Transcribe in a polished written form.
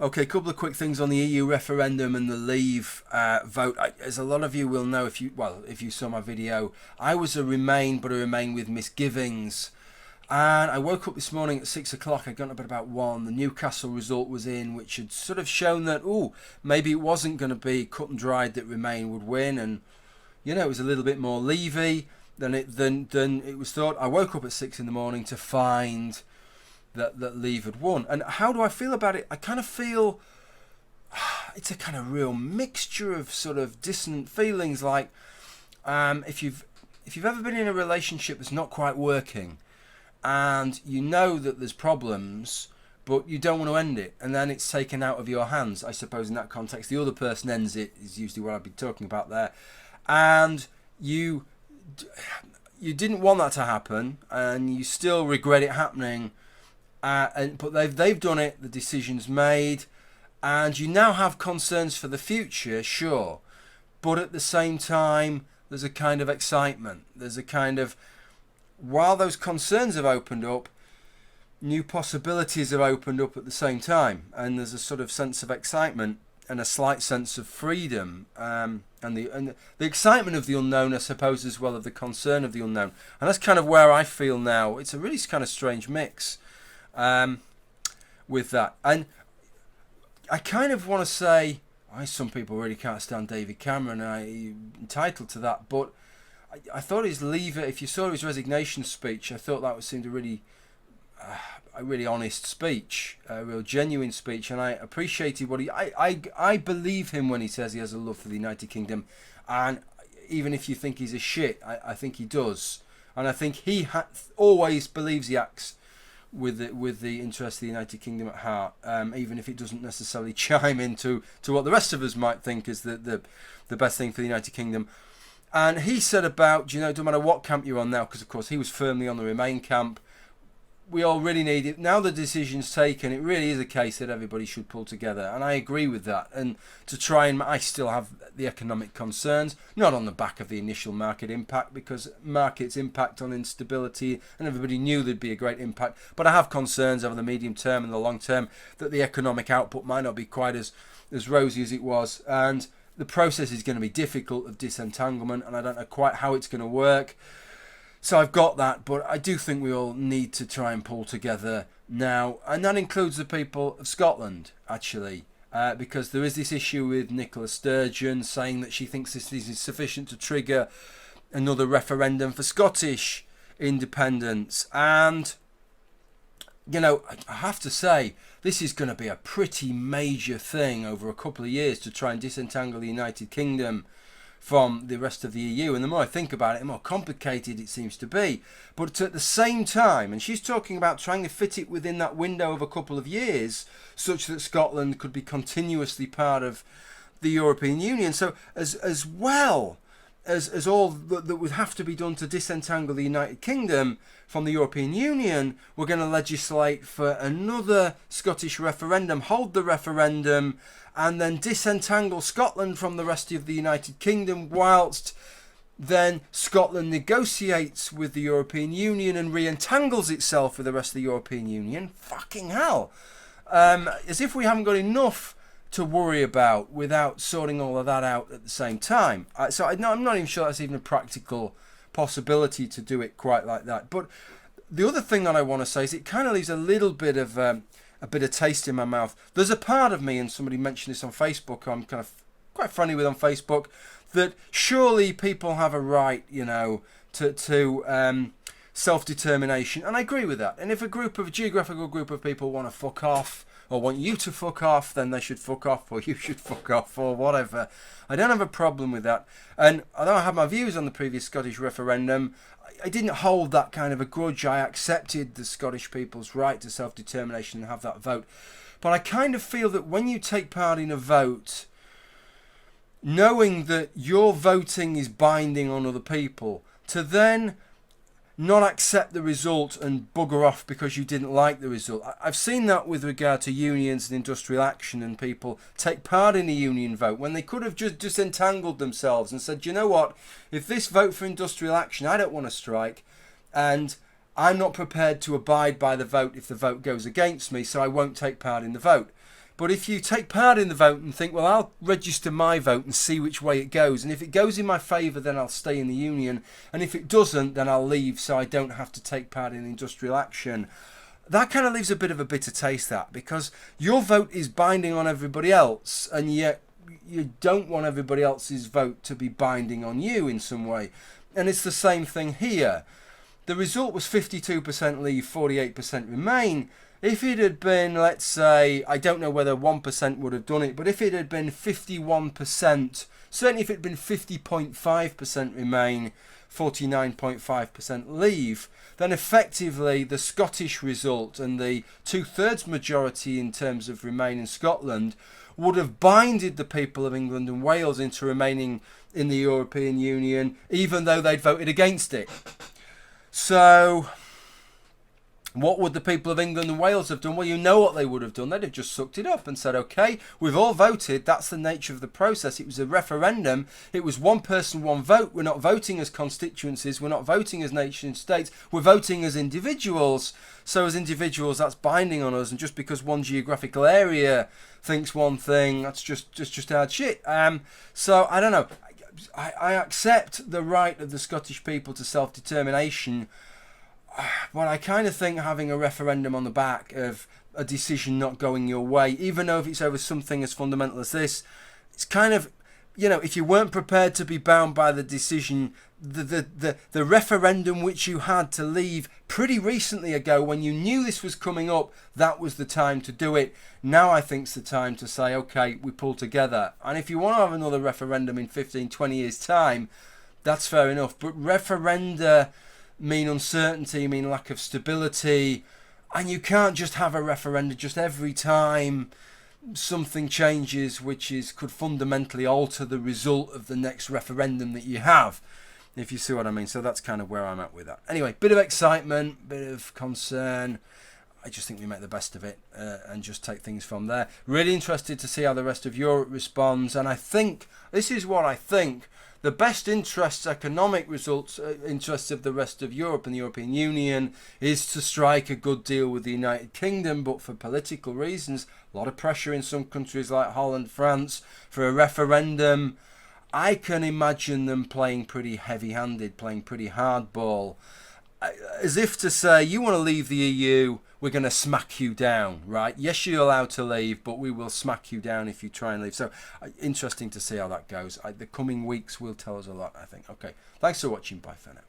Okay, a couple of quick things on the EU referendum and the Leave vote. As a lot of you will know, if you saw my video, I was a Remain, but a Remain with misgivings. And I woke up this morning at 6 o'clock. I got up at about 1. The Newcastle result was in, which had sort of shown that, maybe it wasn't going to be cut and dried that Remain would win. And, it was a little bit more Leavey than it was thought. I woke up at 6 in the morning to find that Leave had won. And how do I feel about it? I kind of feel it's a kind of real mixture of sort of dissonant feelings. Like if you've ever been in a relationship that's not quite working, and you know that there's problems, but you don't want to end it, and then it's taken out of your hands. I suppose in that context, the other person ends it is usually what I'd be talking about there, and you didn't want that to happen, and you still regret it happening. But they've done it. The decision's made, and you now have concerns for the future, sure, but at the same time, there's a kind of excitement. There's a kind of, while those concerns have opened up, new possibilities have opened up at the same time, and there's a sort of sense of excitement and a slight sense of freedom, and the excitement of the unknown, I suppose, as well as the concern of the unknown, and that's kind of where I feel now. It's a really kind of strange mix. With that, and I kind of want to say, some people really can't stand David Cameron, and I'm entitled to that, but I thought his leave it. If you saw his resignation speech, I thought that seemed a really honest speech, a real genuine speech, and I appreciated what I believe him when he says he has a love for the United Kingdom, and even if you think he's a shit, I think he does, and I think he always believes he acts with the interest of the United Kingdom at heart, even if it doesn't necessarily chime into what the rest of us might think is the best thing for the United Kingdom. And he said about, it doesn't matter what camp you're on now, because of course he was firmly on the Remain camp. We all really need it. Now the decision's taken, it really is a case that everybody should pull together. And I agree with that. And to try and, I still have the economic concerns, not on the back of the initial market impact, because markets impact on instability, and everybody knew there'd be a great impact. But I have concerns over the medium term and the long term that the economic output might not be quite as rosy as it was. And the process is going to be difficult of disentanglement, and I don't know quite how it's going to work. So I've got that, but I do think we all need to try and pull together now, and that includes the people of Scotland, actually, because there is this issue with Nicola Sturgeon saying that she thinks this is sufficient to trigger another referendum for Scottish independence. And, I have to say, this is going to be a pretty major thing over a couple of years to try and disentangle the United Kingdom from the rest of the EU, and the more I think about it, the more complicated it seems to be. But at the same time, and she's talking about trying to fit it within that window of a couple of years, such that Scotland could be continuously part of the European Union. So as well as all that would have to be done to disentangle the United Kingdom from the European Union, we're going to legislate for another Scottish referendum, hold the referendum, and then disentangle Scotland from the rest of the United Kingdom, whilst then Scotland negotiates with the European Union and re-entangles itself with the rest of the European Union. Fucking hell. As if we haven't got enough to worry about without sorting all of that out at the same time. So I'm not even sure that's even a practical possibility to do it quite like that. But the other thing that I want to say is it kind of leaves a little bit of taste in my mouth. There's a part of me, and somebody mentioned this on Facebook, I'm kind of quite friendly with on Facebook, that surely people have a right, to self-determination, and I agree with that. And if a geographical group of people want to fuck off, or want you to fuck off, then they should fuck off, or you should fuck off, or whatever. I don't have a problem with that. And although I had my views on the previous Scottish referendum, I didn't hold that kind of a grudge. I accepted the Scottish people's right to self-determination and have that vote. But I kind of feel that when you take part in a vote, knowing that your voting is binding on other people, to then not accept the result and bugger off because you didn't like the result. I've seen that with regard to unions and industrial action, and people take part in a union vote when they could have just disentangled themselves and said, you know what, if this vote for industrial action, I don't want to strike, and I'm not prepared to abide by the vote if the vote goes against me, so I won't take part in the vote. But if you take part in the vote and think, well, I'll register my vote and see which way it goes, and if it goes in my favour, then I'll stay in the union, and if it doesn't, then I'll leave so I don't have to take part in industrial action. That kind of leaves a bit of a bitter taste, that, because your vote is binding on everybody else, and yet you don't want everybody else's vote to be binding on you in some way. And it's the same thing here. The result was 52% leave, 48% remain. If it had been, let's say, I don't know whether 1% would have done it, but if it had been 51%, certainly if it had been 50.5% remain, 49.5% leave, then effectively the Scottish result and the 2/3 majority in terms of remain in Scotland would have binded the people of England and Wales into remaining in the European Union, even though they'd voted against it. So what would the people of England and Wales have done? Well, you know what they would have done. They'd have just sucked it up and said, okay, we've all voted. That's the nature of the process. It was a referendum. It was one person, one vote. We're not voting as constituencies. We're not voting as nation states. We're voting as individuals. So as individuals, that's binding on us. And just because one geographical area thinks one thing, that's just hard shit. So I don't know. I accept the right of the Scottish people to self-determination. Well, I kind of think having a referendum on the back of a decision not going your way, even though if it's over something as fundamental as this, it's kind of, you know, if you weren't prepared to be bound by the decision, the referendum which you had to leave pretty recently ago when you knew this was coming up, that was the time to do it. Now I think's the time to say, okay, we pull together. And if you want to have another referendum in 15, 20 years' time, that's fair enough. But referenda mean uncertainty, mean lack of stability, and you can't just have a referendum just every time something changes which could fundamentally alter the result of the next referendum that you have, if you see what I mean. So that's kind of where I'm at with that. Anyway, bit of excitement, bit of concern. I just think we make the best of it and just take things from there. Really interested to see how the rest of Europe responds, and I think, this is what I think, the best interests, economic results, interests of the rest of Europe and the European Union is to strike a good deal with the United Kingdom, but for political reasons, a lot of pressure in some countries like Holland, France, for a referendum. I can imagine them playing pretty heavy-handed, playing pretty hardball, as if to say, you want to leave the EU, we're going to smack you down, right? Yes, you're allowed to leave, but we will smack you down if you try and leave. So interesting to see how that goes. The coming weeks will tell us a lot, I think. Okay, thanks for watching. Bye for now.